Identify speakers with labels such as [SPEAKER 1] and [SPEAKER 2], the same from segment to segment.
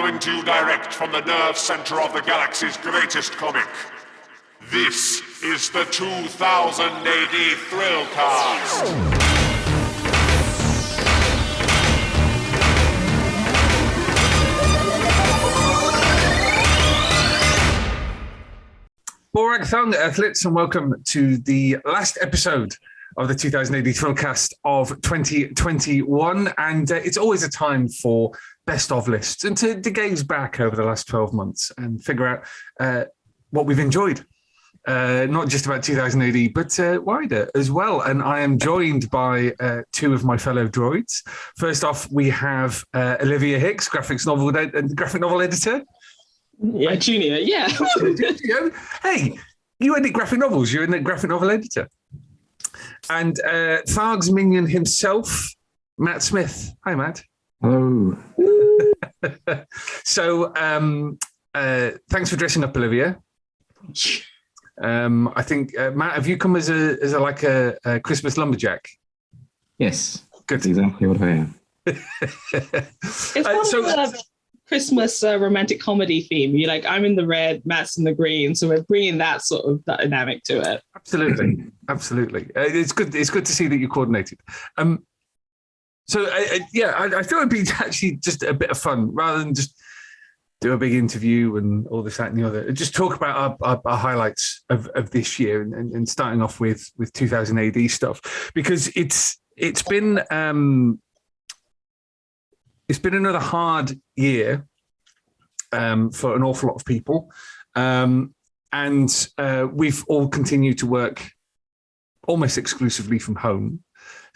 [SPEAKER 1] coming to you direct from the nerve center of the galaxy's greatest comic. This is the 2000 AD Thrillcast.
[SPEAKER 2] Borak Thung, Earthlets, and welcome to the last episode of the 2000 AD Thrillcast of 2021. And it's always a time for best of lists and to gaze back over the last 12 months and figure out what we've enjoyed. Not just about 2000 AD, but wider as well. And I am joined by two of my fellow droids. First off, we have Olivia Hicks, graphic novel editor.
[SPEAKER 3] Yeah, junior, yeah.
[SPEAKER 2] Hey, you edit graphic novels. You're a graphic novel editor. And Tharg's minion himself, Matt Smith. Hi, Matt.
[SPEAKER 4] Hello.
[SPEAKER 2] So, thanks for dressing up, Olivia. I think Matt, have you come as a Christmas lumberjack?
[SPEAKER 4] Yes,
[SPEAKER 2] good.
[SPEAKER 4] That's exactly what I am.
[SPEAKER 3] It's Christmas romantic comedy theme. You're like, I'm in the red, Matt's in the green, so we're bringing that sort of dynamic to it.
[SPEAKER 2] Absolutely. It's good to see that you coordinated. I thought it'd be actually just a bit of fun rather than just do a big interview and all this, that, and the other. Just talk about our highlights of this year and starting off with 2000 AD stuff, because it's been another hard year for an awful lot of people. And we've all continued to work almost exclusively from home.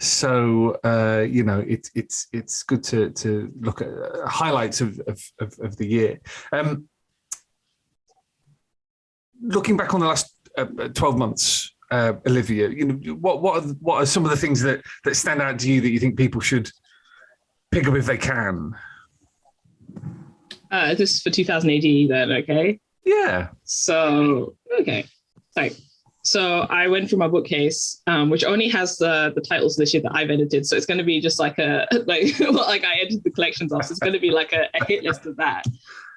[SPEAKER 2] So, it's good to look at highlights of the year. Looking back on the last 12 months, Olivia, what are some of the things that stand out to you that you think people should pick up if they can?
[SPEAKER 3] This is for 2000 AD then, okay?
[SPEAKER 2] Yeah.
[SPEAKER 3] So, okay. So I went through my bookcase, which only has the titles this year that I've edited. So it's going to be just like I edited the collections off. So it's going to be like a hit list of that.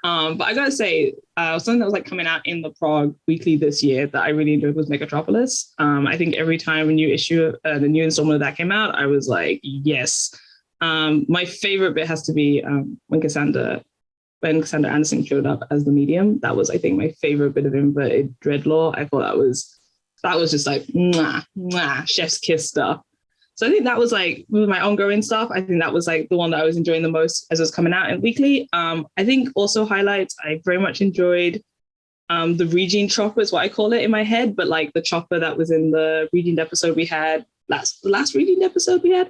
[SPEAKER 3] But I got to say, something that was like coming out in the Prague Weekly this year that I really enjoyed was Megatropolis. I think every time a new issue, the new installment of that came out, I was like, yes. My favorite bit has to be when Cassandra Anderson showed up as the medium. That was, I think, my favorite bit of inverted dreadlaw. I thought that was just like mwah, chef's kiss stuff. So I think that was like with my ongoing stuff. I think that was like the one that I was enjoying the most as it was coming out in weekly. I think also highlights. I very much enjoyed the Regine chopper is what I call it in my head, but like the chopper that was in the Regine episode we had the last Regine episode we had.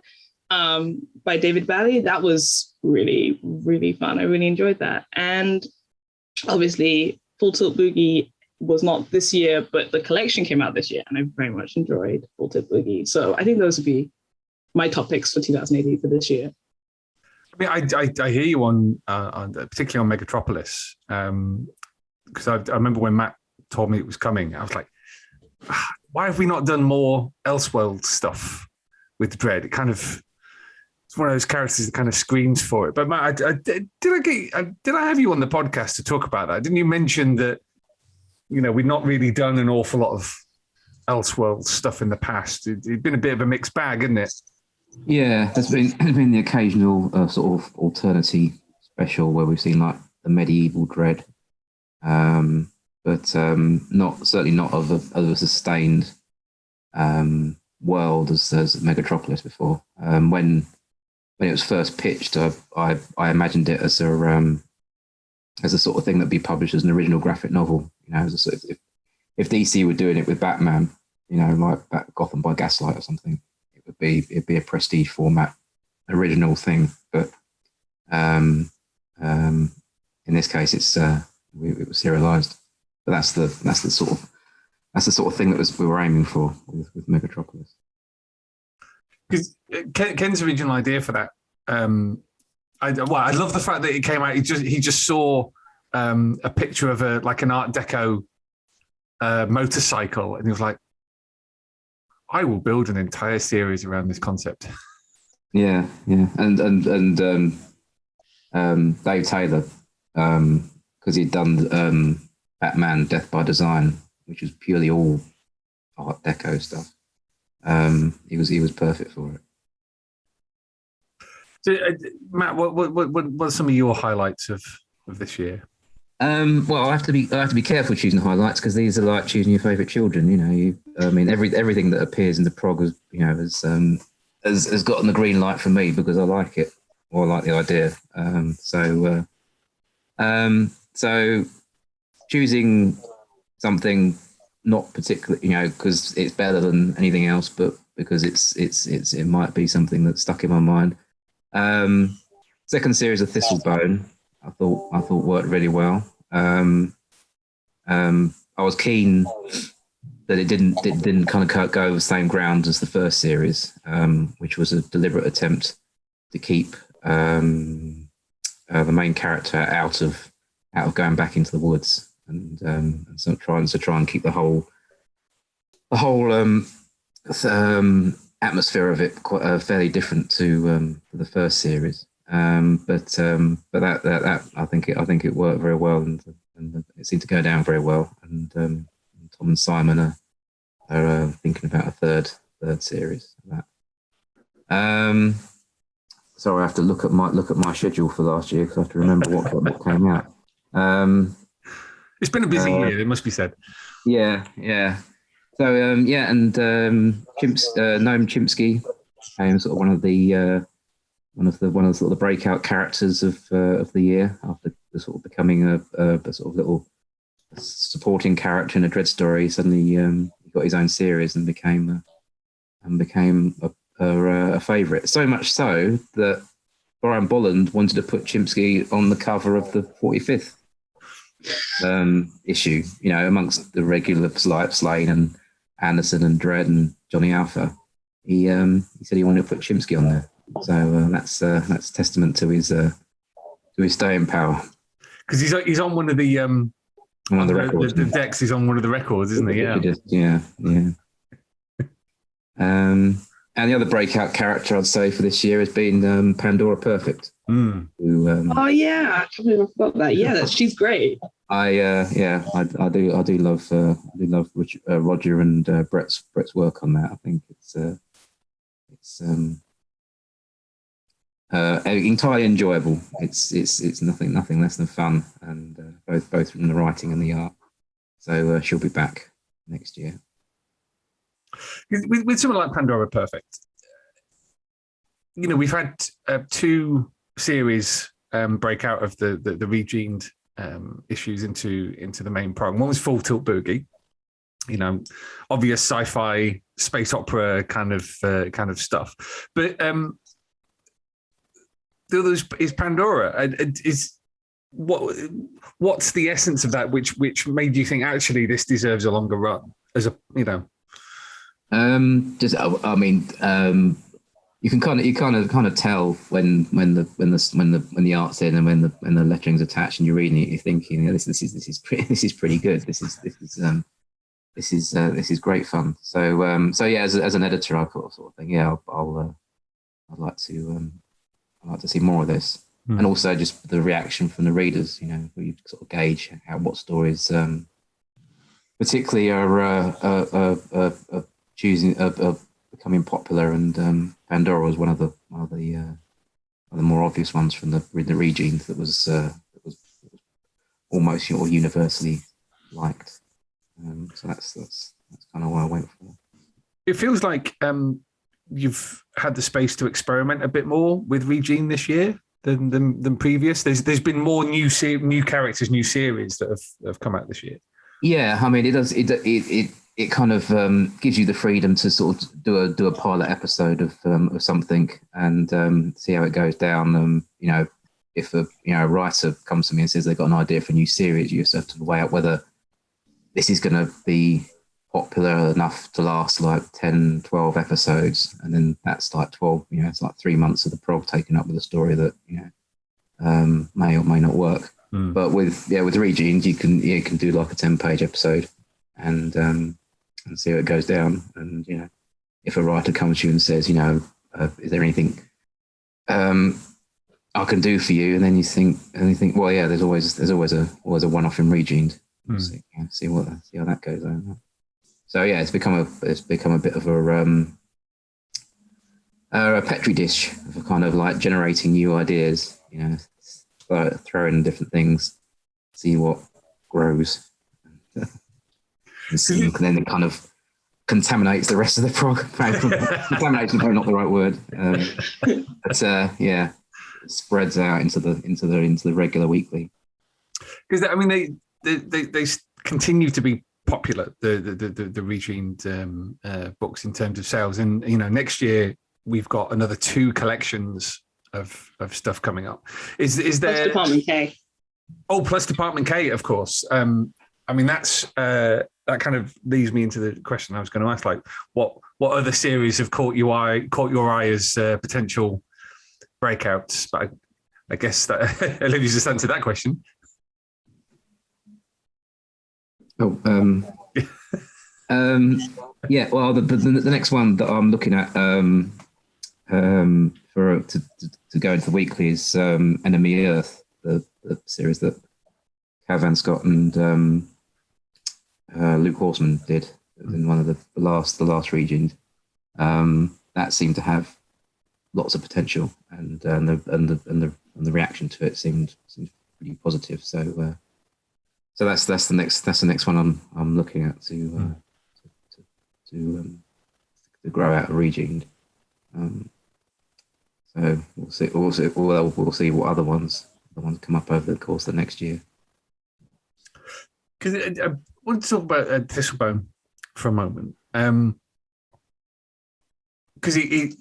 [SPEAKER 3] By David Bally. That was really, really fun. I really enjoyed that. And obviously, Full Tilt Boogie was not this year, but the collection came out this year, and I very much enjoyed Full Tilt Boogie. So I think those would be my top picks for 2000 AD for this year.
[SPEAKER 2] I mean, I hear you on particularly on Megatropolis, because I remember when Matt told me it was coming, I was like, why have we not done more Elseworld stuff with Dread? It's one of those characters that kind of screams for it. But Matt, did I have you on the podcast to talk about that? Didn't you mention that, we've not really done an awful lot of Elseworld stuff in the past? It's been a bit of a mixed bag, isn't it?
[SPEAKER 4] Yeah, there's been the occasional sort of alternate special where we've seen like the medieval Dread, but certainly not of a sustained world as Megatropolis before. When it was first pitched, I imagined it as a sort of thing that'd be published as an original graphic novel. As a sort of, if DC were doing it with Batman, like Gotham by Gaslight or something, it'd be a prestige format original thing. But in this case, it was serialized. But that's the sort of thing that we were aiming for with Megatropolis.
[SPEAKER 2] Because Ken's original idea for that, I love the fact that it came out. He just saw a picture of an Art Deco motorcycle, and he was like, "I will build an entire series around this concept."
[SPEAKER 4] Yeah, and Dave Taylor because he'd done Batman Death by Design, which was purely all Art Deco stuff. He was perfect for it.
[SPEAKER 2] So, Matt, what are some of your highlights of this year?
[SPEAKER 4] Well, I have to be careful choosing highlights because these are like choosing your favourite children. I mean, everything that appears in the prog has gotten the green light from me because I like it or I like the idea. So choosing something not particularly, because it's better than anything else, but because it might be something that's stuck in my mind. Second series of Thistlebone, I thought worked really well. I was keen that it didn't kind of go over the same ground as the first series, which was a deliberate attempt to keep the main character out of going back into the woods, and so try and keep the whole atmosphere of it quite fairly different to the first series. But that I think it worked very well, and it seemed to go down very well. And Tom and Simon are thinking about a third series of that. Sorry, I have to look at my schedule for last year because I have to remember what came out.
[SPEAKER 2] It's been a busy year, it must be said.
[SPEAKER 4] Yeah. So and Noam Chomsky became sort of one of the sort of the breakout characters of the year after sort of becoming a sort of little supporting character in a Dread story. Suddenly he got his own series and became a favourite. So much so that Brian Bolland wanted to put Chomsky on the cover of the 45th issue. Amongst the regulars like Slane and Anderson and Dredd and Johnny Alpha. He said he wanted to put Chomsky on there. So that's testament to his staying power. Because
[SPEAKER 2] he's on one of the
[SPEAKER 4] records.
[SPEAKER 2] The decks. He's on one of the records, isn't he?
[SPEAKER 4] Yeah. And the other breakout character I'd say for this year has been Pandora Perfect.
[SPEAKER 2] Mm.
[SPEAKER 3] I can't believe I forgot that. Yeah, she's great.
[SPEAKER 4] I do love Roger and Brett's work on that. I think it's entirely enjoyable. It's nothing less than fun, and both from the writing and the art. So she'll be back next year.
[SPEAKER 2] With someone like Pandora Perfect, we've had two series break out of the regened issues into the main program. One was Full Tilt Boogie, obvious sci-fi space opera kind of stuff, but the other is Pandora. What's the essence of that which made you think actually this deserves a longer run as a you can kind of tell when the art's in and when the lettering's attached and you're reading it, you're thinking this is pretty good. This is great fun. So as an editor, I sort of think I'd like to see more of this, and also just the reaction from the readers. You sort of gauge what stories particularly are becoming popular, and Pandora was one of the more obvious ones from the regenes that was almost universally liked. So that's kind of what I went for. It feels like you've had the space to experiment a bit more with Regine this year than previous. There's been more new characters, new series that have come out this year.
[SPEAKER 4] Yeah, I mean, it does. It kind of gives you the freedom to sort of do a pilot episode of something and see how it goes down. If a writer comes to me and says they've got an idea for a new series, you just have to weigh out whether this is going to be popular enough to last like 10, 12 episodes, and then that's like 12. It's like 3 months of the prog taken up with a story that may or may not work. But with Regenes, you can do like a 10-page episode and see how it goes down. And if a writer comes to you and says, is there anything I can do for you, and then you think, well, yeah, there's always a one-off in Regened. See how that goes. So yeah, it's become a bit of a petri dish for kind of like generating new ideas. Throw in different things, see what grows, and then it kind of contaminates the rest of the prog. Contamination is probably not the right word, but yeah, it spreads out into the regular weekly.
[SPEAKER 2] Because I mean, they continue to be popular. The Regened books in terms of sales, and next year we've got another 2 collections of stuff coming up. Is there
[SPEAKER 3] plus Department K?
[SPEAKER 2] Oh, plus Department K, of course. I mean, that's that kind of leads me into the question I was going to ask. Like, what other series have caught your eye as potential breakouts? But I guess that Olivia's just answered that question.
[SPEAKER 4] Oh, yeah. Well, the next one that I'm looking at to go into the weekly is Enemy Earth, the series that Cavan Scott and Luke Horseman did in one of the last Regened. That seemed to have lots of potential, and the reaction to it seemed pretty positive. So that's the next one I'm looking at to grow out of Regened. So we'll see what other ones come up over the course of the next year.
[SPEAKER 2] Because I want to talk about Thistlebone for a moment, because it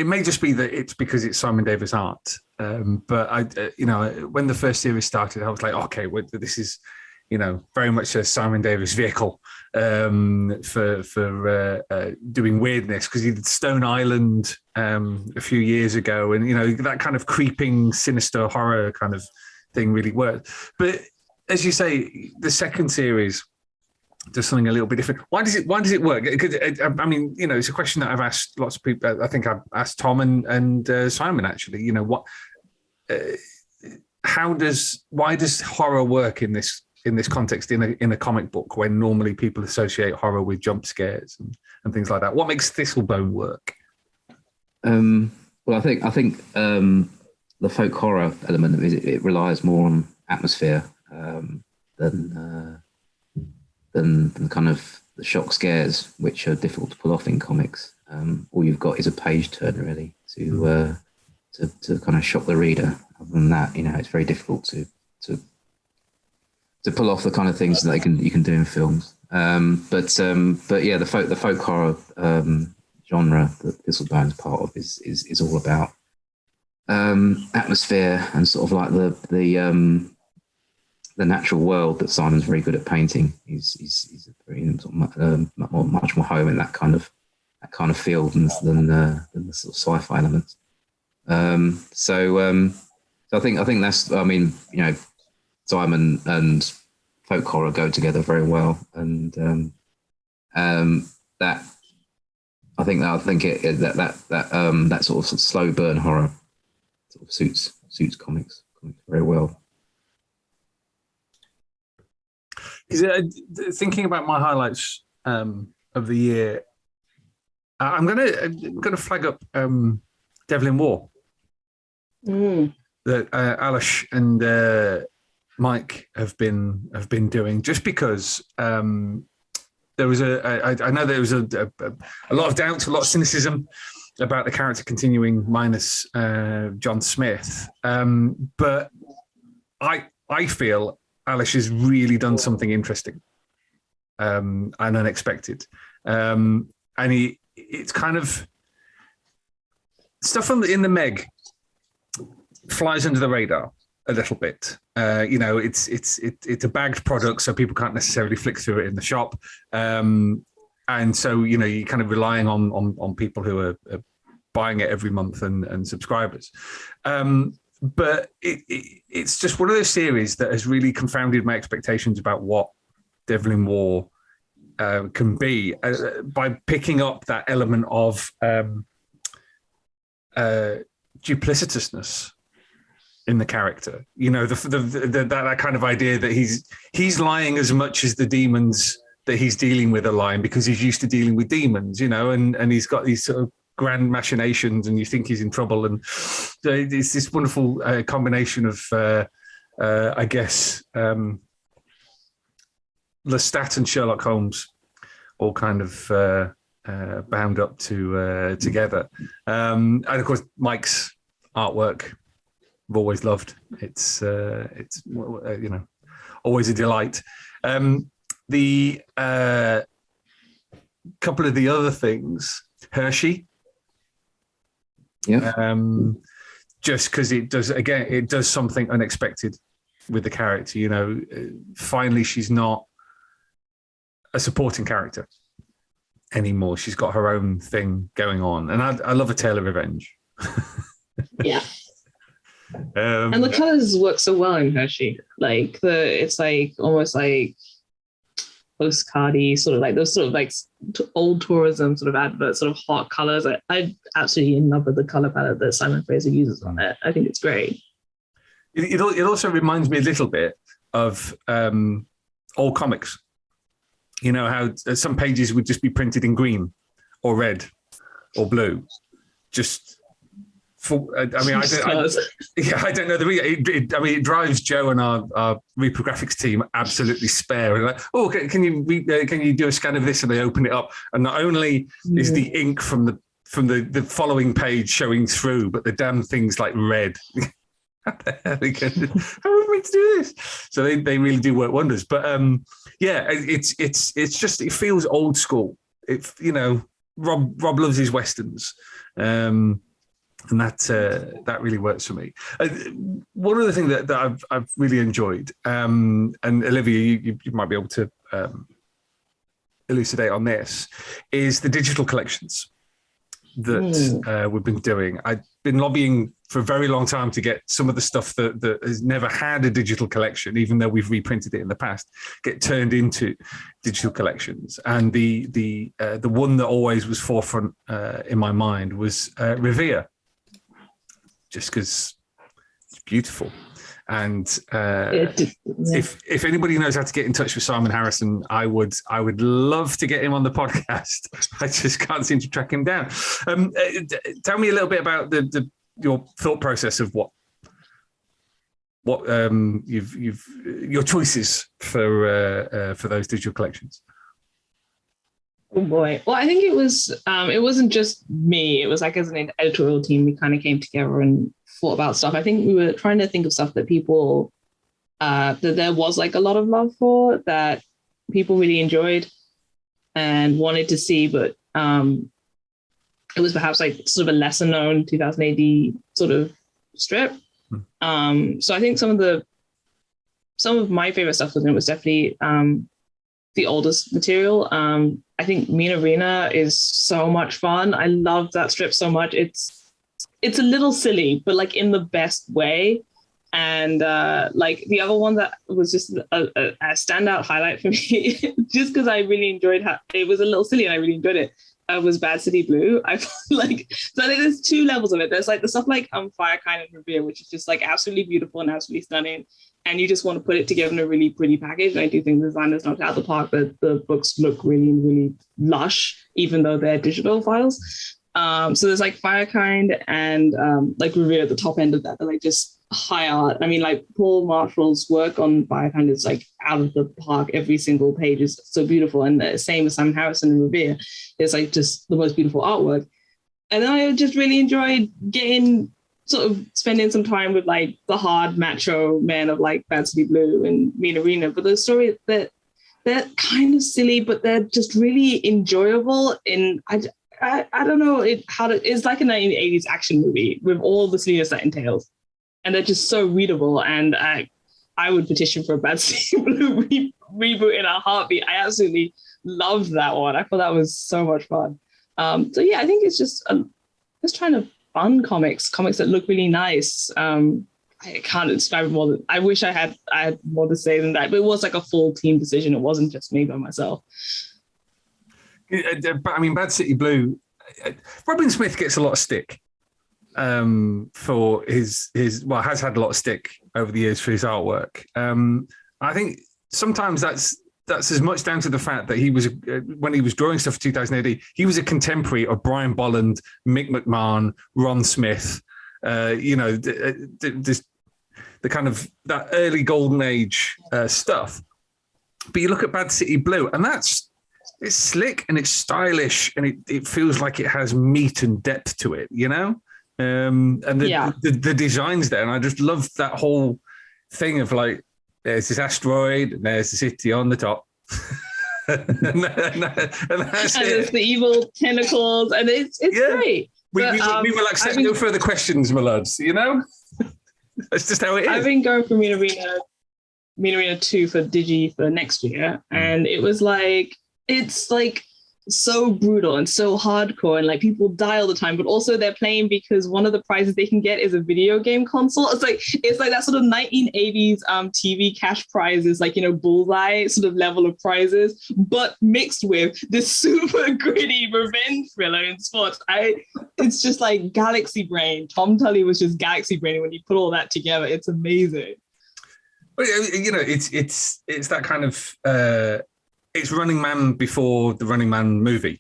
[SPEAKER 2] may just be that it's because it's Simon Davis art, but when the first series started, I was like, okay, this is very much a Simon Davis vehicle for doing weirdness, because he did Stone Island a few years ago, and that kind of creeping, sinister horror kind of thing really worked. But as you say, the second series does something a little bit different. Why does it work? Because I mean, it's a question that I've asked lots of people. I think I've asked Tom and Simon actually. Why does horror work in this context in a comic book when normally people associate horror with jump scares and things like that? What makes Thistlebone work?
[SPEAKER 4] Well, I think the folk horror element of it relies more on atmosphere than kind of the shock scares, which are difficult to pull off in comics. All you've got is a page turn really to kind of shock the reader. Other than that, it's very difficult to pull off the kind of things that you can do in films. But yeah, the folk horror genre that Thistlebone's part of is all about atmosphere and sort of like the natural world that Simon's very good at painting. He's very much more home in that kind of field than the sort of sci-fi elements. So I think that's, I mean, Simon and folk horror go together very well, and that sort of slow burn horror sort of suits comics very well.
[SPEAKER 2] Thinking about my highlights of the year, I'm gonna flag up Devil in War that Alish and Mike have been doing, just because there was I know there was a lot of doubt, a lot of cynicism about the character continuing minus John Smith, but I feel Alish has really done something interesting and unexpected, and it's kind of stuff in the Meg flies under the radar a little bit. It's a bagged product, so people can't necessarily flick through it in the shop, and so you're kind of relying on people who are buying it every month and subscribers. But it's just one of those series that has really confounded my expectations about what Devil in War can be, by picking up that element of duplicitousness in the character. You know, that kind of idea that he's lying as much as the demons that he's dealing with are lying, because he's used to dealing with demons, you know, and he's got these sort of grand machinations, and you think he's in trouble. And so it's this wonderful combination of, I guess, Lestat and Sherlock Holmes all kind of bound up together. And of course, Mike's artwork I've always loved. It's you know, always a delight. The couple of the other things, Hershey.
[SPEAKER 4] Yeah.
[SPEAKER 2] Just because it does something unexpected with the character. You know, finally she's not a supporting character anymore. She's got her own thing going on, and I love A Tale of Revenge.
[SPEAKER 3] Yeah. And the colors work so well in Hershey. Like it's like almost like postcardy, sort of like those sort of like old tourism sort of adverts, sort of hot colors. I'm absolutely in love with the color palette that Simon Fraser uses on it. I think it's great.
[SPEAKER 2] It also reminds me a little bit of old comics. You know how some pages would just be printed in green or red or blue, just. I don't know the reason. It drives Joe and our reprographics team absolutely spare. And like, oh, can you do a scan of this? And they open it up, and not only is the ink from the following page showing through, but the damn thing's like red. How are we meant to do this? So they really do work wonders. But it's just, it feels old school. It, you know, Rob loves his westerns. And that really works for me. One other thing that I've really enjoyed, and Olivia, you might be able to elucidate on this, is the digital collections that we've been doing. I've been lobbying for a very long time to get some of the stuff that has never had a digital collection, even though we've reprinted it in the past, get turned into digital collections. And the one that always was forefront in my mind was Revere. Just because it's beautiful. And if anybody knows how to get in touch with Simon Harrison, I would love to get him on the podcast. I just can't seem to track him down. Tell me a little bit about your thought process of what your choices for those digital collections.
[SPEAKER 3] Oh boy. Well, I think it wasn't just me. It was like as an editorial team, we kind of came together and thought about stuff. I think we were trying to think of stuff that people, that there was like a lot of love for, that people really enjoyed and wanted to see, but it was perhaps like sort of a lesser known 2000 AD sort of strip. So I think some of my favorite stuff within it was definitely the oldest material. I think Mina Rena is so much fun. I love that strip so much. It's a little silly, but like in the best way. And like the other one that was just a standout highlight for me, just because I really enjoyed how it was a little silly and I really enjoyed it, was Bad City Blue. I like, so I think there's two levels of it. There's like the stuff like Firekind and Revere, which is just like absolutely beautiful and absolutely stunning. And you just want to put it together in a really pretty package. And I do think the designers knocked out the park, that the books look really, really lush, even though they're digital files. So there's like Firekind and like Revere at the top end of that. They're like just high art. I mean, like Paul Marshall's work on Firekind is like out of the park. Every single page is so beautiful. And the same as Simon Harrison and Revere. It's like just the most beautiful artwork. And then I just really enjoyed spending some time with like the hard macho men of like Bad City Blue and Mina Rena. But those stories that they're kind of silly, but they're just really enjoyable. And I don't know it's like a 1980s action movie with all the silliness that entails. And they're just so readable. And I would petition for a Bad City Blue reboot in a heartbeat. I absolutely loved that one. I thought that was so much fun. So yeah, I think it's just trying to fun comics that look really nice. I can't describe it more. I wish I had more to say than that, but it was like a full team decision. It wasn't just me by myself.
[SPEAKER 2] I mean, Bad City Blue, Robin Smith gets a lot of stick for his well, has had a lot of stick over the years for his artwork. I think sometimes that's as much down to the fact that he was when he was drawing stuff for 2000 AD, he was a contemporary of Brian Bolland, Mick McMahon, Ron Smith. The kind of that early golden age stuff. But you look at Bad City Blue, and it's slick and it's stylish, and it feels like it has meat and depth to it, you know. And the designs there, and I just love that whole thing of like, there's this asteroid, and there's the city on the top. and that's
[SPEAKER 3] there's the evil tentacles, and it's great.
[SPEAKER 2] We will accept no further questions, my lads, you know? That's just how it is.
[SPEAKER 3] I've been going for Mean Arena 2 for Digi for next year, and it was like, it's like so brutal and so hardcore, and like people die all the time, but also they're playing because one of the prizes they can get is a video game console. It's like that sort of 1980s TV cash prizes, like, you know, bullseye sort of level of prizes, but mixed with this super gritty revenge thriller in sports. It's just like galaxy brain. Tom Tully was just galaxy brain when he put all that together. It's amazing.
[SPEAKER 2] Well, you know, it's that kind of it's Running Man before the Running Man movie,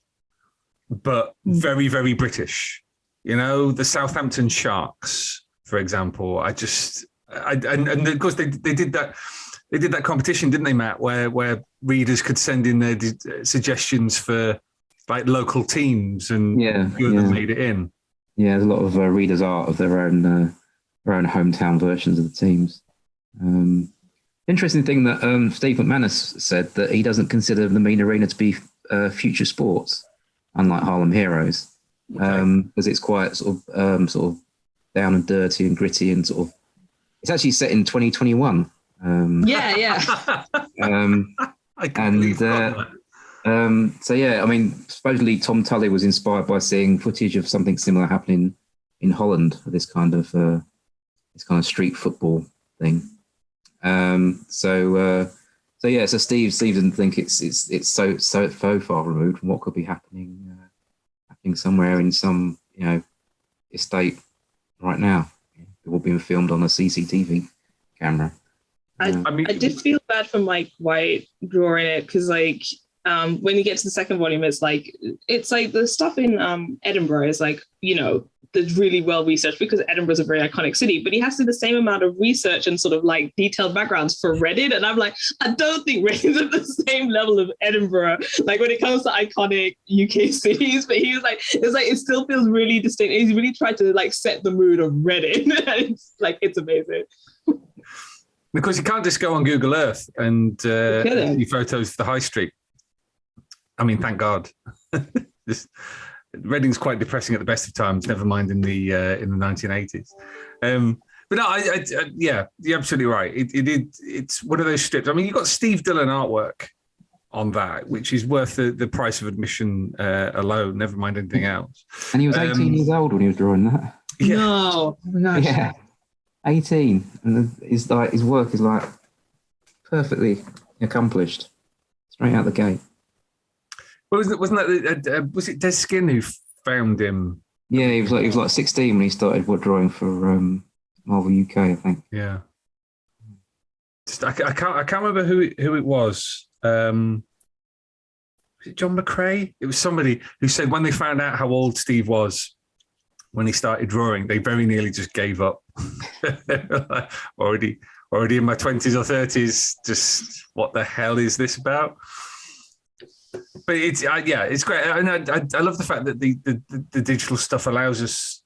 [SPEAKER 2] but very, very British. You know, the Southampton Sharks, for example. And of course they did that. They did that competition, didn't they, Matt? Where readers could send in their suggestions for like local teams, and few of them made it in.
[SPEAKER 4] Yeah, there's a lot of readers' art of their own hometown versions of the teams. Interesting thing that Steve McManus said, that he doesn't consider the Mean Arena to be future sports, unlike Harlem Heroes, because it's quite sort of down and dirty and gritty, and sort of it's actually set in 2021. So yeah, I mean, supposedly Tom Tully was inspired by seeing footage of something similar happening in Holland, this kind of street football thing. So Steve didn't think it's so far removed from what could be happening somewhere in some, you know, estate right now. It all being filmed on a CCTV camera.
[SPEAKER 3] I did feel bad for Mike White drawing it, because like when you get to the second volume, it's like the stuff in Edinburgh is like, you know, there's really well researched, because Edinburgh is a very iconic city, but he has to do the same amount of research and sort of like detailed backgrounds for Reading. And I'm like, I don't think Reading's at the same level of Edinburgh, like when it comes to iconic UK cities. But he was like, it still feels really distinct. He's really tried to like set the mood of Reading. It's amazing.
[SPEAKER 2] Because you can't just go on Google Earth and see photos of the high street. I mean, thank God. Reading's quite depressing at the best of times. Never mind in the 1980s. But no, you're absolutely right. It's one of those strips. I mean, you've got Steve Dillon artwork on that, which is worth the price of admission alone. Never mind anything else.
[SPEAKER 4] And he was 18 years old when he was drawing that.
[SPEAKER 2] Yeah.
[SPEAKER 3] No, oh my gosh.
[SPEAKER 4] Yeah, 18, and his work is like perfectly accomplished straight out the gate.
[SPEAKER 2] Well, wasn't that was it Des Skin who found him?
[SPEAKER 4] Yeah, he was like 16 when he started drawing for Marvel UK, I think.
[SPEAKER 2] Yeah. I can't remember who it was. Was it John McRae? It was somebody who said when they found out how old Steve was when he started drawing, they very nearly just gave up. already in my 20s or 30s. Just what the hell is this about? But it's great, and I love the fact that the digital stuff allows us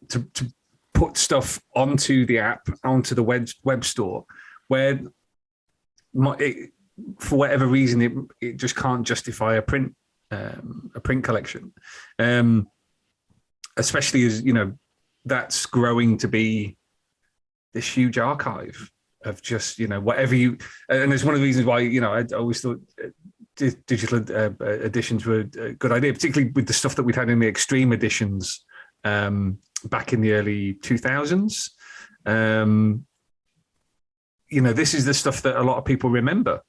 [SPEAKER 2] to put stuff onto the app, onto the web store, where for whatever reason it just can't justify a print collection, especially as, you know, that's growing to be this huge archive of just, you know, whatever you, and it's one of the reasons why, you know, I always thought digital editions were a good idea, particularly with the stuff that we'd had in the extreme editions back in the early 2000s. You know, this is the stuff that a lot of people remember.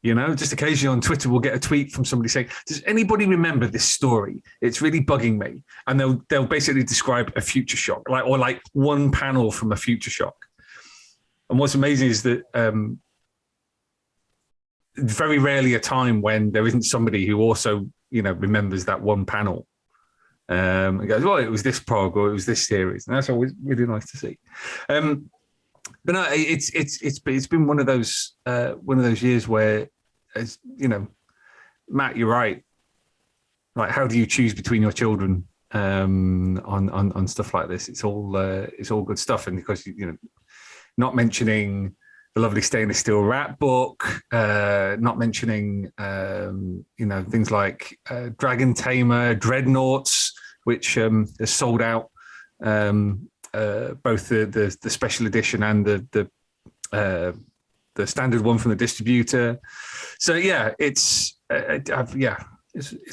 [SPEAKER 2] Just occasionally on Twitter, we'll get a tweet from somebody saying, does anybody remember this story? It's really bugging me. And they'll basically describe a Future Shock, or one panel from a Future Shock. And what's amazing is that very rarely a time when there isn't somebody who also, remembers that one panel. And goes, well, it was this prog or it was this series. And that's always really nice to see. But no, it's been one of those years where, as Matt, you're right. Like, how do you choose between your children on stuff like this? It's all good stuff, and because not mentioning the lovely Stainless Steel Rat book, not mentioning things like Dragon Tamer, Dreadnoughts, which has sold out. Both the special edition and the standard one from the distributor. So yeah, it's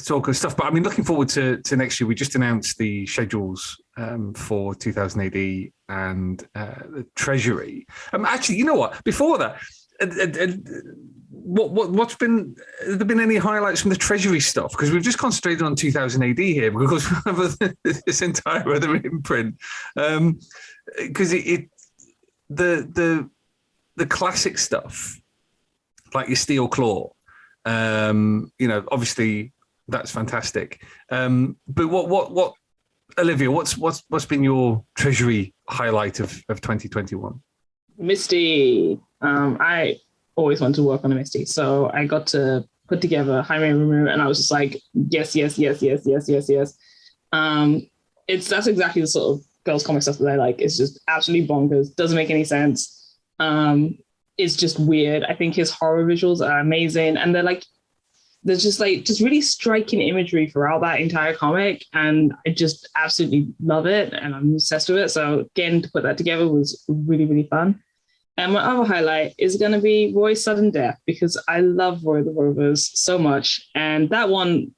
[SPEAKER 2] all good stuff. But I mean, looking forward to next year. We just announced the schedules for 2000 AD and the Treasury. Actually, you know what? Before that, what's been? Have there been any highlights from the Treasury stuff? Because we've just concentrated on 2000 AD here because we have this entire other imprint. Because the classic stuff, like your Steel Claw, obviously that's fantastic. But what Olivia, what's been your Treasury highlight of 2021?
[SPEAKER 3] Misty. I always wanted to work on a Misty, so I got to put together Jaime Rumor, and I was just like, yes. That's exactly the sort of girls' comic stuff that I like. It's just absolutely bonkers. Doesn't make any sense. It's just weird. I think his horror visuals are amazing, and there's just really striking imagery throughout that entire comic, and I just absolutely love it, and I'm obsessed with it. So getting to put that together was really, really fun. And my other highlight is going to be Roy's Sudden Death, because I love Roy the Rovers so much, and that one,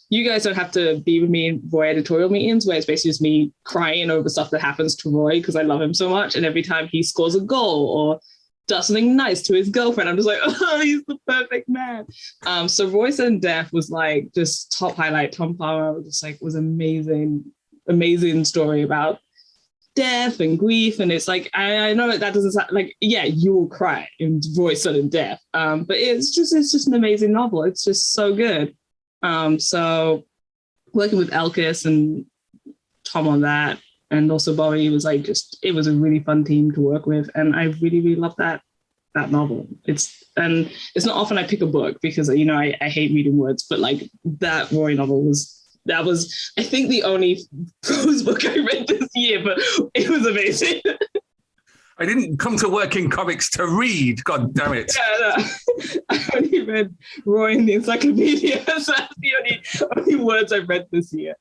[SPEAKER 3] you guys don't have to be with me in Roy editorial meetings where it's basically just me crying over stuff that happens to Roy because I love him so much. And every time he scores a goal or does something nice to his girlfriend, I'm just like, oh, he's the perfect man. So Roy's Sudden Death was just top highlight. Tom Palmer was amazing, amazing story about death and grief. And it's I know that doesn't sound you will cry in Roy's Sudden Death. But it's just an amazing novel. It's just so good. So working with Elkis and Tom on that, and also Bobby, was it was a really fun team to work with, and I really, really love that novel. It's not often I pick a book because I hate reading words, but that Roy novel was I think the only prose book I read this year, but it was amazing.
[SPEAKER 2] I didn't come to work in comics to read. God damn it!
[SPEAKER 3] Yeah, no. I only read Roy in the encyclopedia, so that's the only words I've read this year.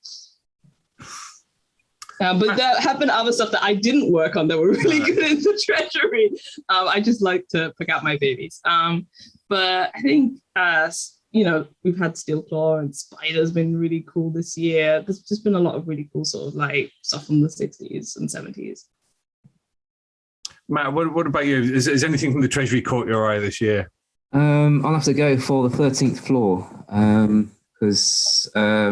[SPEAKER 3] But there happened other stuff that I didn't work on that were really good in the Treasury. I just like to pick out my babies. But I think, we've had Steel Claw and Spider's been really cool this year. There's just been a lot of really cool sort of stuff from the 60s and 70s.
[SPEAKER 2] Matt, what about you? Is anything from the Treasury caught your eye this year?
[SPEAKER 4] I'll have to go for the 13th Floor because I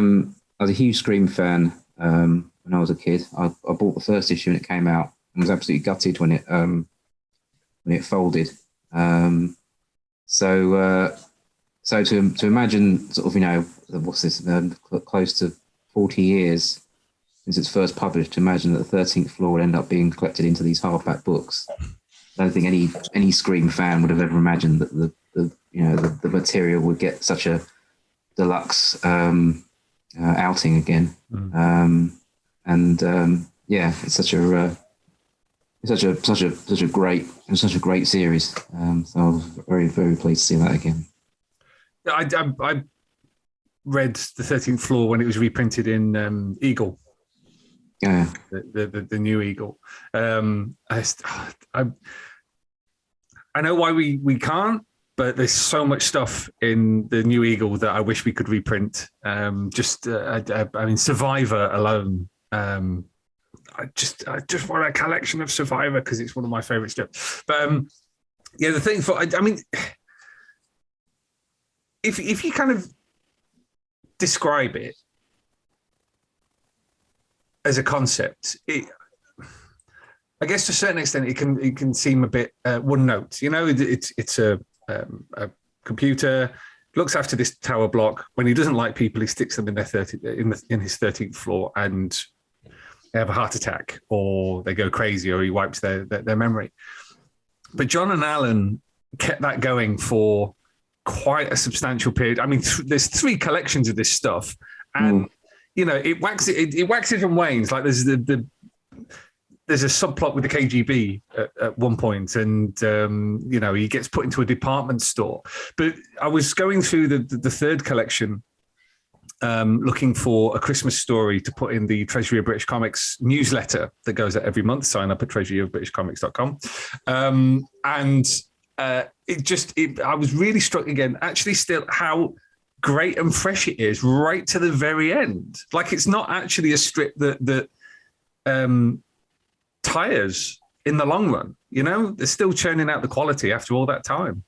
[SPEAKER 4] was a huge Scream fan when I was a kid. I bought the first issue when it came out and was absolutely gutted when it folded. So to imagine sort of what's this, close to 40 years since it's first published, to imagine that the 13th Floor would end up being collected into these hardback books. I don't think any Scream fan would have ever imagined that the material would get such a deluxe outing again. It's such a great series. So I was very, very pleased to see that again.
[SPEAKER 2] I read the 13th Floor when it was reprinted in Eagle.
[SPEAKER 4] Yeah,
[SPEAKER 2] the new Eagle. I know why we can't, but there's so much stuff in the new Eagle that I wish we could reprint. I mean, Survivor alone. I just want a collection of Survivor because it's one of my favorite strips. But the thing if you kind of describe it as a concept, I guess to a certain extent it can seem a bit one note. You know, it's a computer, looks after this tower block. When he doesn't like people, he sticks them in his 13th floor, and they have a heart attack, or they go crazy, or he wipes their memory. But John and Alan kept that going for quite a substantial period. I mean, there's 3 collections of this stuff, and you know, it waxes and wanes. Like there's there's a subplot with the KGB at one point, and you know, he gets put into a department store. But I was going through the 3rd collection, looking for a Christmas story to put in the Treasury of British Comics newsletter that goes out every month. Sign up at treasuryofbritishcomics.com. And I was really struck again, actually, still how great and fresh it is right to the very end. Like, it's not actually a strip that tires in the long run. You know, they're still churning out the quality after all that time.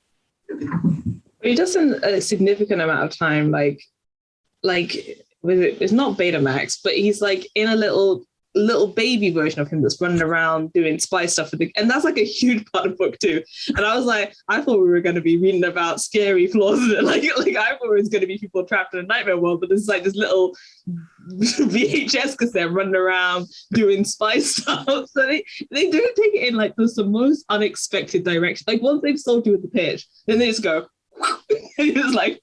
[SPEAKER 3] He does in a significant amount of time, like it's not Betamax, but he's like in a little baby version of him that's running around doing spy stuff and that's like a huge part of the book too. And I was like, I thought we were going to be reading about scary flaws in it. Like I thought it was going to be people trapped in a nightmare world, but there's like this little VHS cassette running around doing spy stuff. So they do take it in like there's the most unexpected direction. Like once they've sold you with the pitch, then they just go, it's like.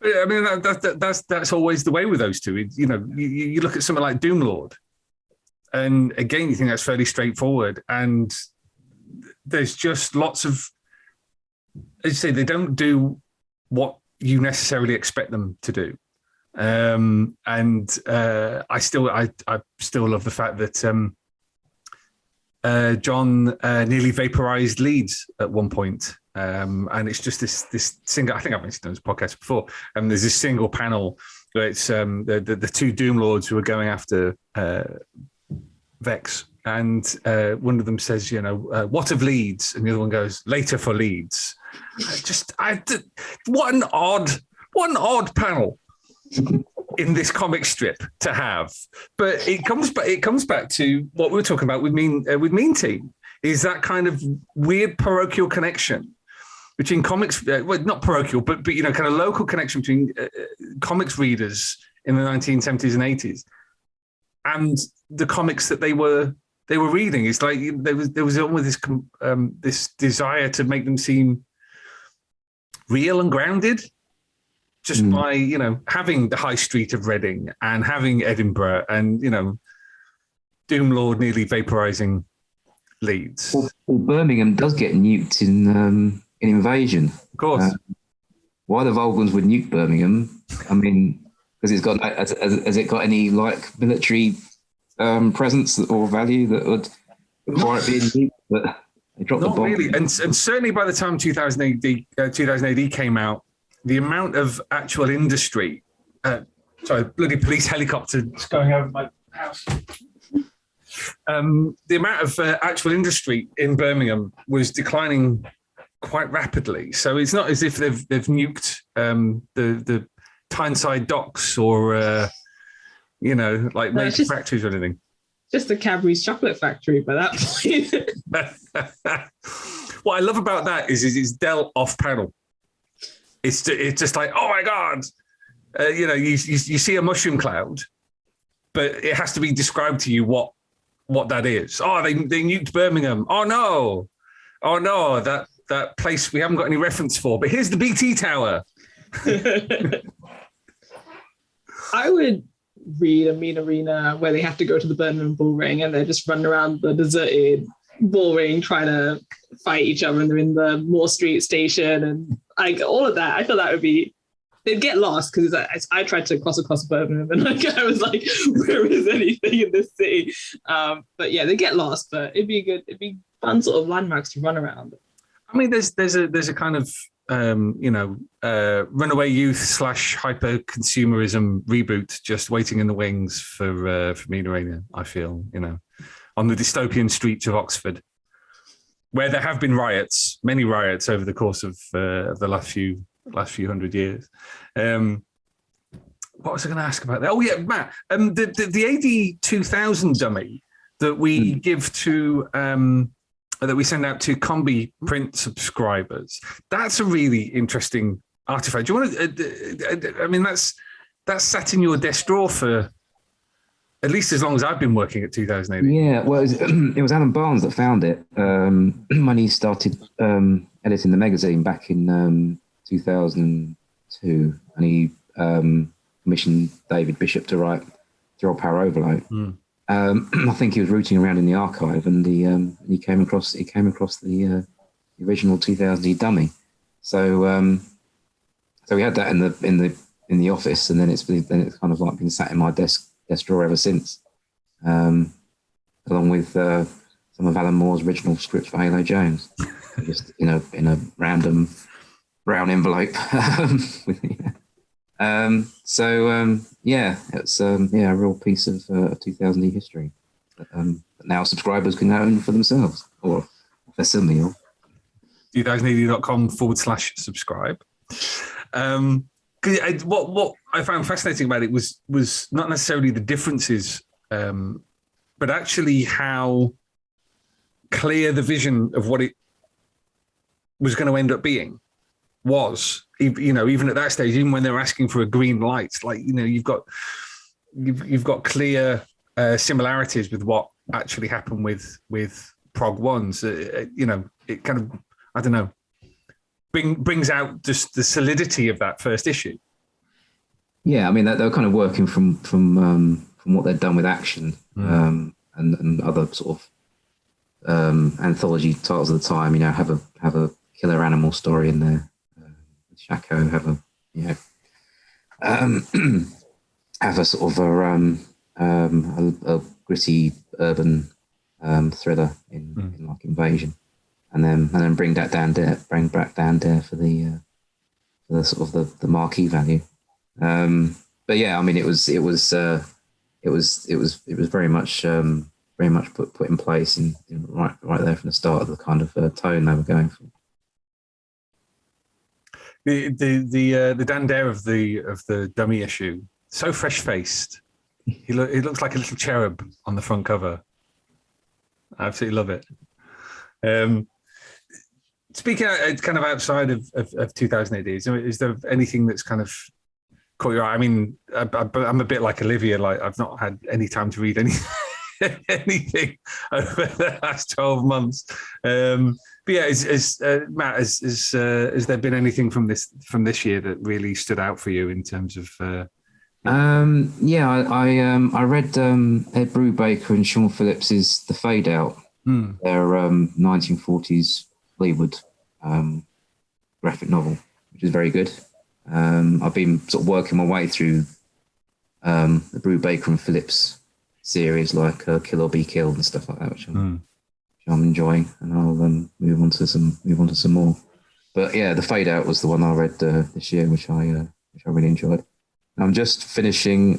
[SPEAKER 2] I mean, that's always the way with those two. You know, you look at something like Doomlord, and again, you think that's fairly straightforward. And there's just lots of, as you say, they don't do what you necessarily expect them to do. I still love the fact that John nearly vaporized Leeds at one point. And it's just this single, I think I've mentioned on this podcast before, there's this single panel where it's the 2 Doom Lords who are going after Vex, and one of them says, you know, what of Leeds? And the other one goes, later for Leeds. What an odd panel in this comic strip to have. But it comes back to what we were talking about with Mean Team, is that kind of weird parochial connection between comics, well, not parochial, but you know, kind of local connection between comics readers in the 1970s and 80s and the comics that they were reading. It's like there was almost this desire to make them seem real and grounded, just by, you know, having the High Street of Reading and having Edinburgh and, you know, Doomlord nearly vaporizing Leeds.
[SPEAKER 4] Well, Birmingham does get nuked in Invasion.
[SPEAKER 2] Of course.
[SPEAKER 4] Why the Vulcans would nuke Birmingham? I mean, because it's got has it got any like military presence or value that would require it being nuked? But they dropped the bomb. Not really,
[SPEAKER 2] and certainly by the time 2000 AD came out, the amount of actual industry. Bloody police helicopter just going over my house. The amount of actual industry in Birmingham was declining quite rapidly. So it's not as if they've nuked the Tyneside docks or you know, like major factories or anything.
[SPEAKER 3] Just the Cadbury's chocolate factory by that point.
[SPEAKER 2] What I love about that is it's dealt off panel. It's just like, oh my god, you know, you see a mushroom cloud, but it has to be described to you what that is. Oh, they nuked Birmingham. Oh no, that place we haven't got any reference for. But here's the BT Tower.
[SPEAKER 3] I would read a Mean Arena where they have to go to the Birmingham Bull Ring and they're just running around the deserted bull ring trying to fight each other, and they're in the Moore Street station and like all of that. I thought that would be. They'd get lost because I tried to cross across Birmingham and like I was like, where is anything in this city? But yeah, they get lost. But it'd be fun sort of landmarks to run around.
[SPEAKER 2] I mean, there's a kind of runaway youth / hyper consumerism reboot just waiting in the wings for Mean Arena. I feel, you know, on the dystopian streets of Oxford. where there have been riots, many riots over the course of the last few hundred years. What was I going to ask about that? Oh yeah, Matt, the AD 2000 dummy that we give to that we send out to Combi print subscribers. That's a really interesting artifact. Do you want to? I mean, that's sat in your desk drawer for at least as long as I've been working at 2000 AD.
[SPEAKER 4] Yeah, well, it was Alan Barnes that found it when he started editing the magazine back in 2002, and he commissioned David Bishop to write Thrill Power Overload. I think he was rooting around in the archive, and he came across the original 2000 AD dummy. So we had that in the office, and then it's kind of like been sat in my desk drawer ever since, along with some of Alan Moore's original scripts for Halo Jones, just in a random brown envelope. It's a real piece of 2000 history that now subscribers can own for themselves or facsimile.
[SPEAKER 2] 2000AD.com/subscribe. What I found fascinating about it was not necessarily the differences, but actually how clear the vision of what it was going to end up being was. Even at that stage, even when they were asking for a green light, you've got clear similarities with what actually happened with Prog Ones. It kind of, I don't know, brings out just the solidity of that first issue.
[SPEAKER 4] Yeah, I mean they were kind of working from what they'd done with Action and other sort of anthology titles of the time. Have a killer animal story in there. Shaco have a sort of a gritty urban thriller in like Invasion, and then bring back Dan Dare for the sort of the marquee value. But yeah, I mean it was very much put in place in right there from the start of the kind of tone they were going for.
[SPEAKER 2] The Dan Dare of the dummy issue, so fresh faced. He looks like a little cherub on the front cover. I absolutely love it. Speaking kind of outside of 2000 AD, is there anything that's kind of caught your eye? I mean, I'm a bit like Olivia. Like I've not had any time to read anything over the last 12 months. But yeah, Matt, has there been anything from this year that really stood out for you in terms of?
[SPEAKER 4] I read Ed Brubaker and Sean Phillips's The Fade Out, their 1940s Hollywood graphic novel, which is very good. I've been sort of working my way through the Brubaker and Phillips series, like Kill or Be Killed and stuff like that, which I'm enjoying, and I'll move on to some more. But yeah, The Fade Out was the one I read this year, which I really enjoyed. I'm just finishing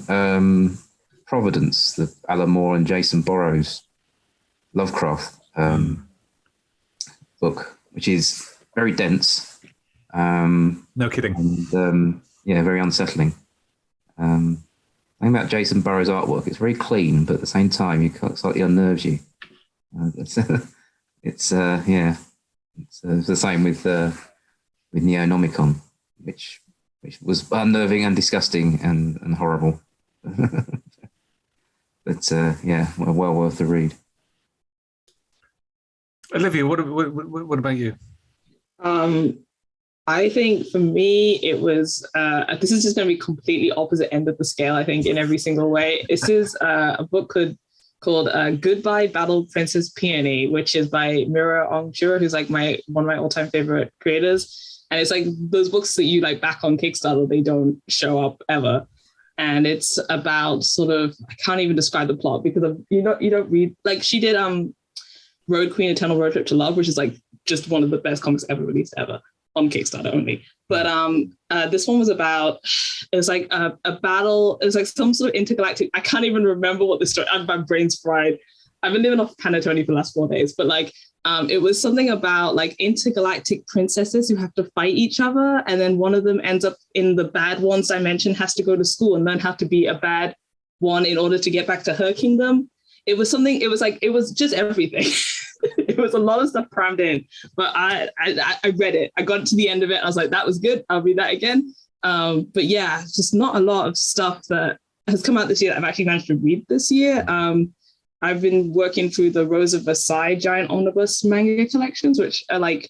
[SPEAKER 4] Providence, the Alan Moore and Jason Burrows Lovecraft book, which is very dense.
[SPEAKER 2] No kidding.
[SPEAKER 4] And very unsettling. The thing about Jason Burrows' artwork, it's very clean, but at the same time, it slightly unnerves you. It's the same with Neonomicon, which was unnerving and disgusting and horrible. But well worth the read.
[SPEAKER 2] Olivia, what about you?
[SPEAKER 3] I think for me, it was, this is just going to be completely opposite end of the scale, I think, in every single way. This is a book called Goodbye Battle Princess Peony, which is by Mira Ongchura, who's like one of my all-time favorite creators. And it's like those books that you like back on Kickstarter, they don't show up ever. And it's about sort of, I can't even describe the plot because you don't read, like she did Road Queen Eternal Road Trip to Love, which is like just one of the best comics ever released ever on Kickstarter only. But this one was about, it was like a battle, it was like some sort of intergalactic, I can't even remember what the story, my brain's fried. I've been living off panettone for the last 4 days, but like it was something about like intergalactic princesses who have to fight each other, and then one of them ends up in the bad one's dimension, has to go to school and learn how to be a bad one in order to get back to her kingdom. It was something, it was just everything. It was a lot of stuff crammed in, but I read it. I got to the end of it. I was like, that was good. I'll read that again. But yeah, just not a lot of stuff that has come out this year that I've actually managed to read this year. I've been working through the Rose of Versailles giant omnibus manga collections, which are like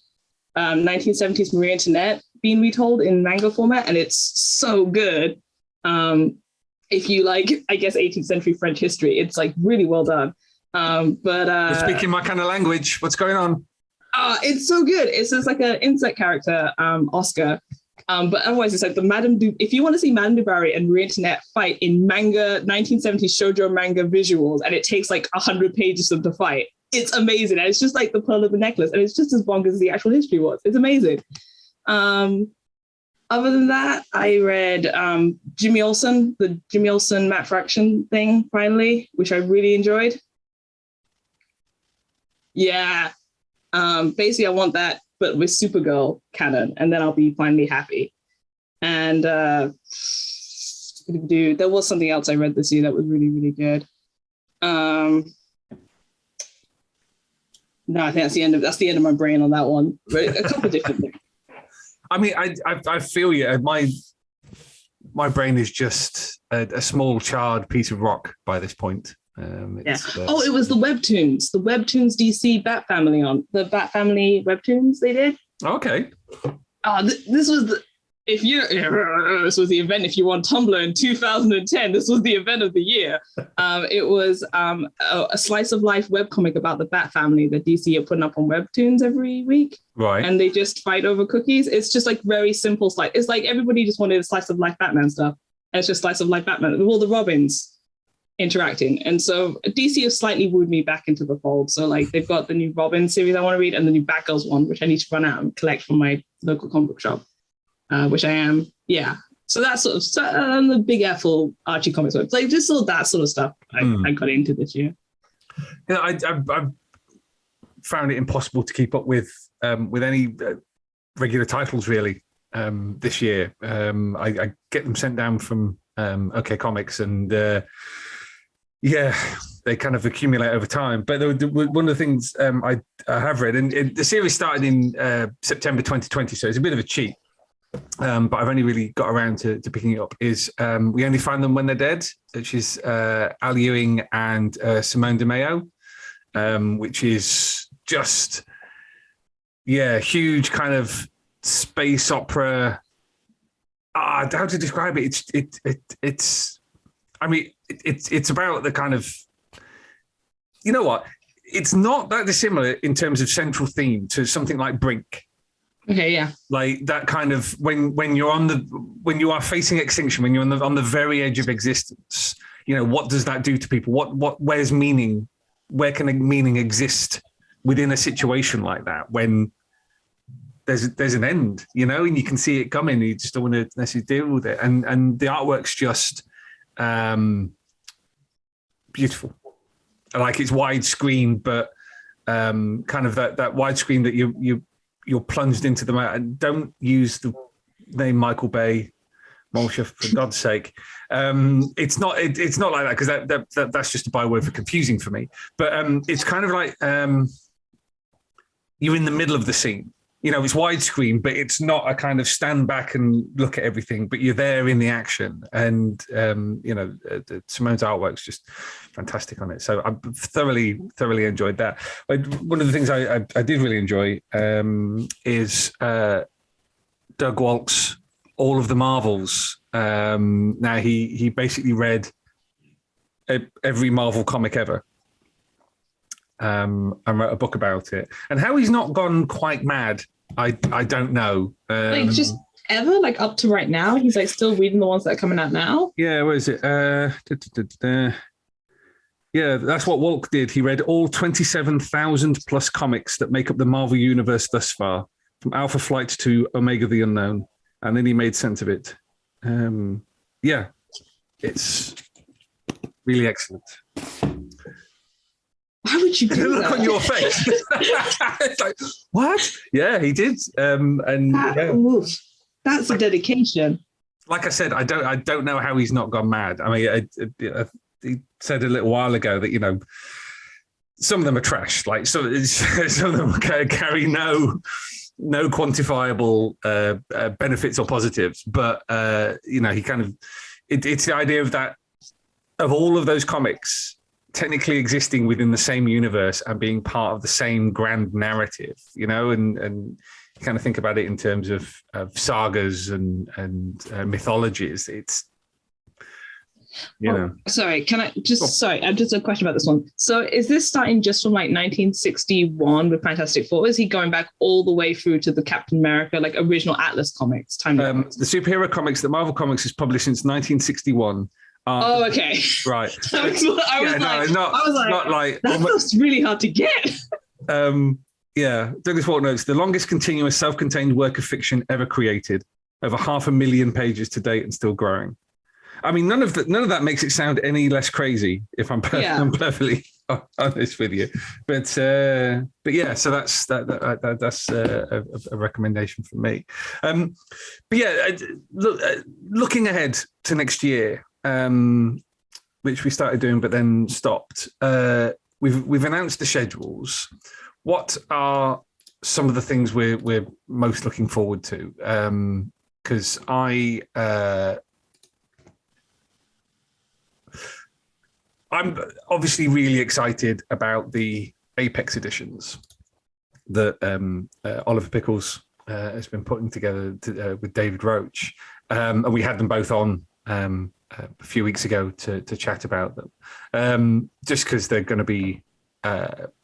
[SPEAKER 3] 1970s Marie Antoinette being retold in manga format, and it's so good. If you like, I guess, 18th century French history, it's like really well done.
[SPEAKER 2] You're speaking my kind of language. What's going on?
[SPEAKER 3] It's so good. It's just like an insect character, Oscar. But otherwise, it's like if you want to see Madame du Barry and Marie Antoinette fight in manga, 1970s shoujo manga visuals, and it takes like 100 pages of them to fight, it's amazing. And it's just like the pearl of the necklace, and it's just as bonkers as the actual history was. It's amazing. Other than that, I read Jimmy Olsen, the Jimmy Olsen Matt Fraction thing, finally, which I really enjoyed. Yeah. Basically, I want that, but with Supergirl canon, and then I'll be finally happy. And there was something else I read this year that was really, really good. No, I think that's the end of my brain on that one. But a couple of different things.
[SPEAKER 2] I mean, I feel you. My brain is just a small charred piece of rock by this point. It was the Webtoons. The Webtoons DC Bat Family the Bat Family Webtoons they did. Okay.
[SPEAKER 3] This was the event. If you were on Tumblr in 2010, this was the event of the year. It was a slice of life webcomic about the Bat Family that DC are putting up on Webtoons every week.
[SPEAKER 2] Right.
[SPEAKER 3] And they just fight over cookies. It's just like very simple slice. It's like everybody just wanted a slice of life Batman stuff. And it's just slice of life Batman with all the Robins interacting. And so DC has slightly wooed me back into the fold. So like they've got the new Robin series I want to read and the new Batgirls one, which I need to run out and collect from my local comic book shop, which I am. Yeah. So that's sort of the Big Apple Archie comics webs. Like just all that sort of stuff I got into this year.
[SPEAKER 2] Yeah, I found it impossible to keep up with any regular titles really this year. I get them sent down from OK Comics and they kind of accumulate over time. But one of the things I have read, and the series started in September 2020, so it's a bit of a cheat. But I've only really got around to picking it up, is We Only Find Them When They're Dead, which is Al Ewing and Simone Di Meo, which is just, huge kind of space opera. How to describe it? It's about the kind of, you know what? It's not that dissimilar in terms of central theme to something like Brink.
[SPEAKER 3] Okay, yeah.
[SPEAKER 2] Like that kind of when you are facing extinction, when you're on the very edge of existence, you know, what does that do to people? Where's meaning? Where can a meaning exist within a situation like that when there's an end, you know, and you can see it coming. You just don't want to necessarily deal with it. And the artwork's just beautiful. Like it's widescreen, but kind of that widescreen that you're plunged into the. Don't use the name Michael Bay, Molch-R, for God's sake. It's not like that, because that's just a byword for confusing for me. But it's kind of like you're in the middle of the scene. You know, it's widescreen, but it's not a kind of stand back and look at everything, but you're there in the action. And, Simone's artwork's just fantastic on it. So I thoroughly enjoyed that. One of the things I did really enjoy is Doug Walt's All of the Marvels. Now, he basically read every Marvel comic ever. And wrote a book about it. And how he's not gone quite mad, I don't know.
[SPEAKER 3] Like just ever, like up to right now, he's like still reading the ones that are coming out now.
[SPEAKER 2] Yeah, where is it? Yeah, that's what Walk did. He read all 27,000 plus comics that make up the Marvel universe thus far, from Alpha Flight to Omega the Unknown, and then he made sense of it. Yeah, it's really excellent.
[SPEAKER 3] Why would you do
[SPEAKER 2] The look
[SPEAKER 3] that?
[SPEAKER 2] on your face. It's like, what? Yeah, he did.
[SPEAKER 3] Oof. That's a dedication.
[SPEAKER 2] Like I said, I don't know how he's not gone mad. I mean, he said a little while ago that some of them are trash. Like some of them carry no quantifiable benefits or positives. But he kind of it's the idea of all of those comics technically existing within the same universe and being part of the same grand narrative, and you kind of think about it in terms of sagas and mythologies. It's,
[SPEAKER 3] Sorry, can I just, sorry, I have just a question about this one. So is this starting just from like 1961 with Fantastic Four? Is he going back all the way through to the Captain America, like original Atlas comics?
[SPEAKER 2] The superhero comics that Marvel Comics has published since 1961.
[SPEAKER 3] Okay.
[SPEAKER 2] Right.
[SPEAKER 3] I was like, that's really hard to get.
[SPEAKER 2] Douglas Walker notes, the longest continuous self-contained work of fiction ever created, over 500,000 pages to date and still growing. I mean, none of that makes it sound any less crazy, if I'm perfectly honest with you. But yeah, so that's a recommendation from me. Looking ahead to next year, which we started doing but then stopped. We've announced the schedules. What are some of the things we're most looking forward to? Because I'm obviously really excited about the Apex editions that Oliver Pickles has been putting together with David Roach, and we had them both on a few weeks ago to chat about them, just because they're going to be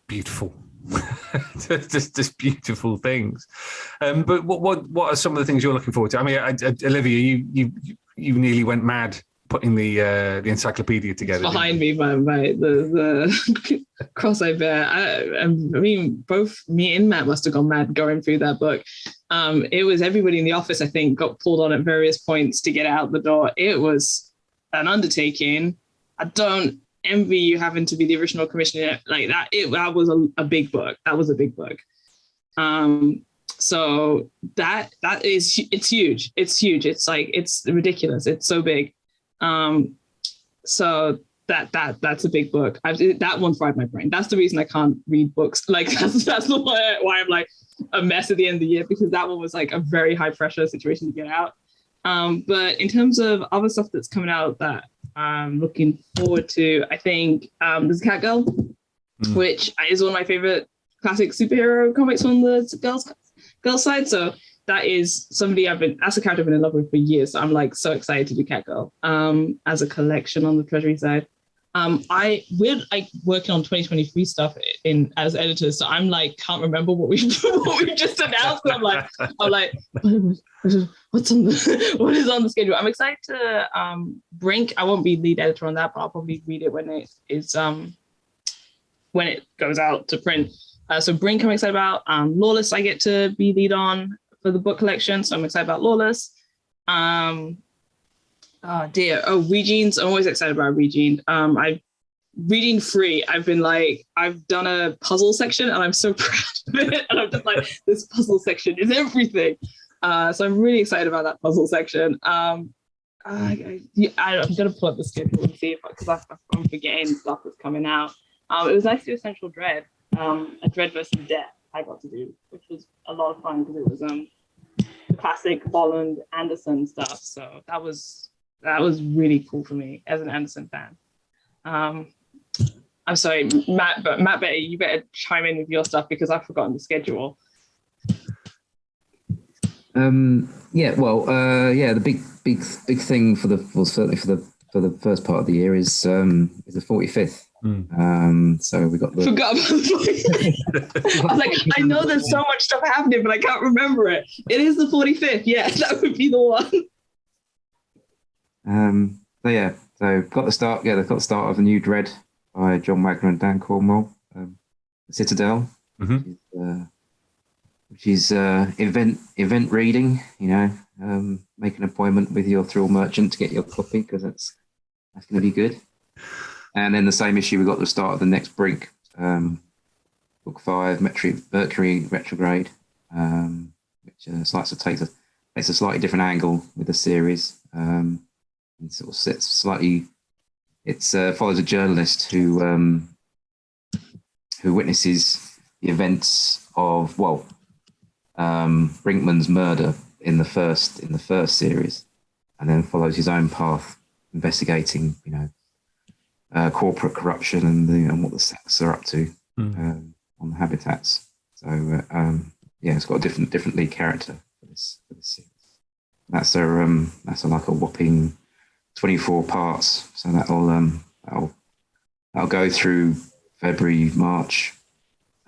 [SPEAKER 2] beautiful. just beautiful things. But what are some of the things you're looking forward to? I mean, Olivia, you nearly went mad putting the encyclopedia together.
[SPEAKER 3] Behind me, the crossover. I mean, both me and Matt must have gone mad going through that book. It was everybody in the office, I think, got pulled on at various points to get out the door. It was an undertaking. I don't envy you having to be the original commissioner like that. That was a big book. That was a big book. So it's huge. It's huge. It's like, it's ridiculous. It's so big. So that's a big book. That one fried my brain. That's the reason I can't read books. Like that's why I'm like a mess at the end of the year, because that one was like a very high pressure situation to get out. But in terms of other stuff that's coming out that I'm looking forward to, I think there's Catgirl, which is one of my favorite classic superhero comics on the girls side. So that is somebody that's a character I've been in love with for years. So I'm like so excited to do Catgirl as a collection on the Treasury side. We're like working on 2023 stuff as editors, so I'm like can't remember what we just announced. I'm like what is on the schedule? I'm excited to Brink. I won't be lead editor on that, but I'll probably read it when it goes out to print. So Brink I'm excited about. Lawless I get to be lead on for the book collection, so I'm excited about Lawless. Regene's. I'm always excited about Regene. Reading 3, I've done a puzzle section and I'm so proud of it. And I'm just like, this puzzle section is everything. So I'm really excited about that puzzle section. I'm going to pull up the schedule and see because I'm forgetting stuff that's coming out. It was nice to do Essential Dread, a Dread versus Death I got to do, which was a lot of fun because it was the classic Bolland Anderson stuff. So that was really cool for me as an Anderson fan. I'm sorry, Matt, but Matt, you better chime in with your stuff because I've forgotten the schedule. The big thing certainly for the first part of the year is the 45th. So we got forgot about the I was like, I know there's so much stuff happening, but I can't remember it. It is the 45th. Yeah, that would be the one. So got the start. Yeah, they've got the start of a new Dread by John Wagner and Dan Cornwell. Citadel, which is event reading. Make an appointment with your thrill merchant to get your copy because that's going to be good. And then the same issue, we got the start of the next Brink,
[SPEAKER 4] Book 5, Mercury Retrograde, which takes a slightly different angle with the series. And sort of sits slightly. It follows a journalist who witnesses the events of Brinkman's murder in the first series, and then follows his own path, investigating corporate corruption and what the sects are up to on the habitats. So it's got a different lead character for this series. That's a whopping 24 parts. So that'll go through February, March,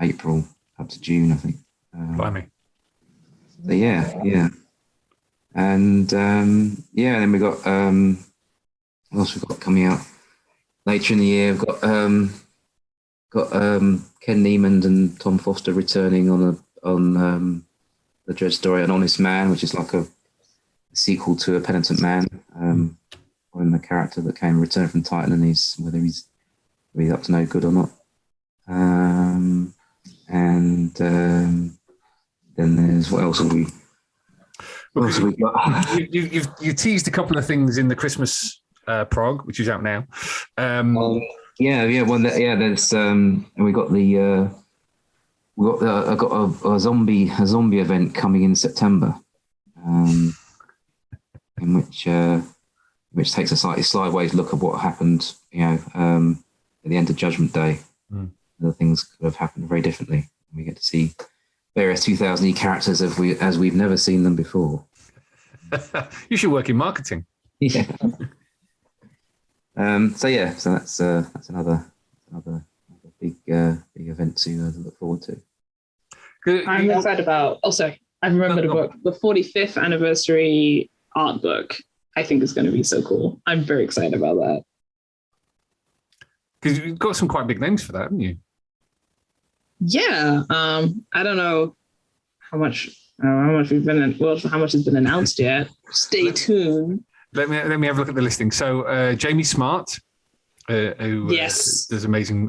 [SPEAKER 4] April, up to June, I think.
[SPEAKER 2] Blimey.
[SPEAKER 4] So yeah. And then we got what else we've got coming out later in the year. We've got Ken Niemand and Tom Foster returning on the Dread story, An Honest Man, which is like a sequel to A Penitent Man, when the character that came returned from Titan, and whether he's up to no good or not. Then there's what else have we got?
[SPEAKER 2] You teased a couple of things in the Christmas prog, which is out now.
[SPEAKER 4] There's and we got I got a zombie event coming in September, in which takes a slightly sideways look at what happened, at the end of Judgment Day. The things could have happened very differently. We get to see various 2000 characters as we've never seen them before.
[SPEAKER 2] You should work in marketing.
[SPEAKER 4] Yeah. So that's another big event to look forward to.
[SPEAKER 3] I'm excited about. I remembered a book, the 45th anniversary art book. I think is going to be so cool. I'm very excited about that.
[SPEAKER 2] Because you've got some quite big names for that, haven't you?
[SPEAKER 3] Yeah. I don't know how much we've been how much has been announced yet. Stay tuned.
[SPEAKER 2] Let me have a look at the listing. So Jamie Smart, who does amazing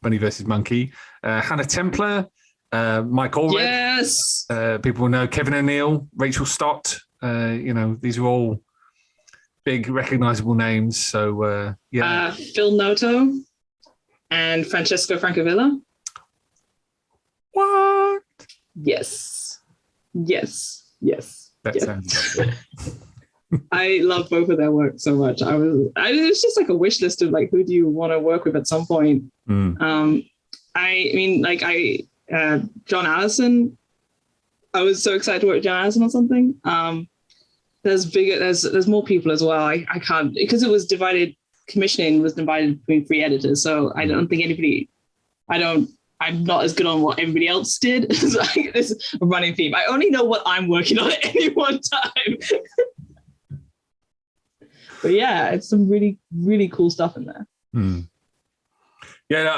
[SPEAKER 2] Bunny versus Monkey. Hannah Templar, Mike Allred.
[SPEAKER 3] Yes.
[SPEAKER 2] People will know Kevin O'Neill, Rachel Stott. These are all big recognizable names. So
[SPEAKER 3] Phil Noto and Francesco Francavilla.
[SPEAKER 2] What?
[SPEAKER 3] Yes.
[SPEAKER 2] That sounds good.
[SPEAKER 3] I love both of their work so much. It's just like a wish list of like, who do you want to work with at some point? John Allison. I was so excited to work with John Allison on something. There's more people as well. I can't, because it was divided. Commissioning was divided between 3 editors, so I don't think I'm not as good on what everybody else did. It's like this running theme. I only know what I'm working on at any one time. But yeah, it's some really, really cool stuff in there.
[SPEAKER 2] Yeah,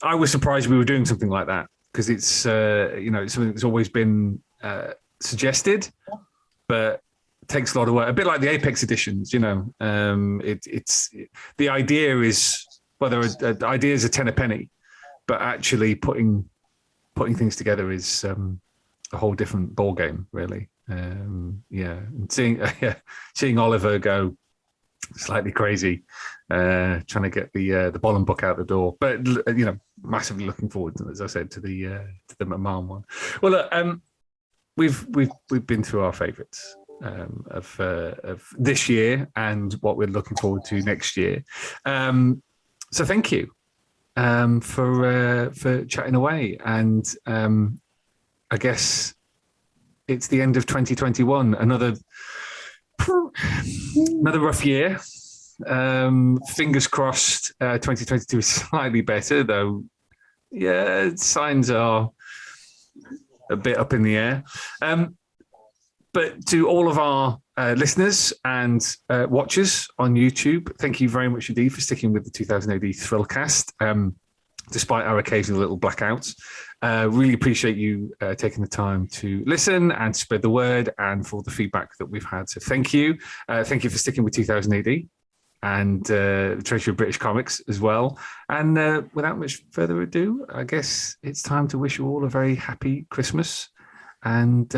[SPEAKER 2] I was surprised we were doing something like that, because it's something that's always been suggested, but it takes a lot of work. A bit like the Apex editions, it's the idea is, the ideas are 10 a penny, but actually putting things together is a whole different ball game, really. And seeing Oliver go slightly crazy, trying to get the Bolland book out the door, but massively looking forward, as I said, to the McMahon one. Well, look, we've been through our favourites of this year and what we're looking forward to next year. So thank you for chatting away, and I guess it's the end of 2021. Another rough year. Fingers crossed. 2022 is slightly better, though. Yeah, signs are a bit up in the air. But to all of our listeners and watchers on YouTube, thank you very much indeed for sticking with the 2000 AD Thrillcast, despite our occasional little blackouts. Really appreciate you taking the time to listen and spread the word, and for the feedback that we've had. So thank you. Thank you for sticking with 2000 AD. and the Treasury of British Comics as well. And without much further ado, I guess it's time to wish you all a very happy Christmas. And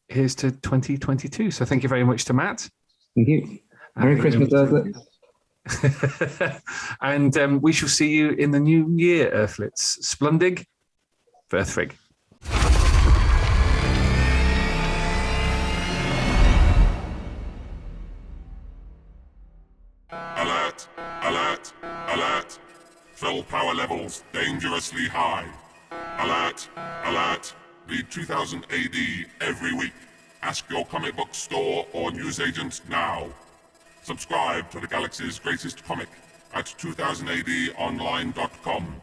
[SPEAKER 2] here's to 2022. So thank you very much to Matt.
[SPEAKER 4] Thank you. Merry Christmas, Earthlet.
[SPEAKER 2] And we shall see you in the new year, Earthlets. Splundig, Verthrig.
[SPEAKER 1] Alert! Alert! Alert! Fill power levels dangerously high. Alert! Alert! Read 2000 AD every week. Ask your comic book store or newsagent now. Subscribe to the galaxy's greatest comic at 2000ADonline.com.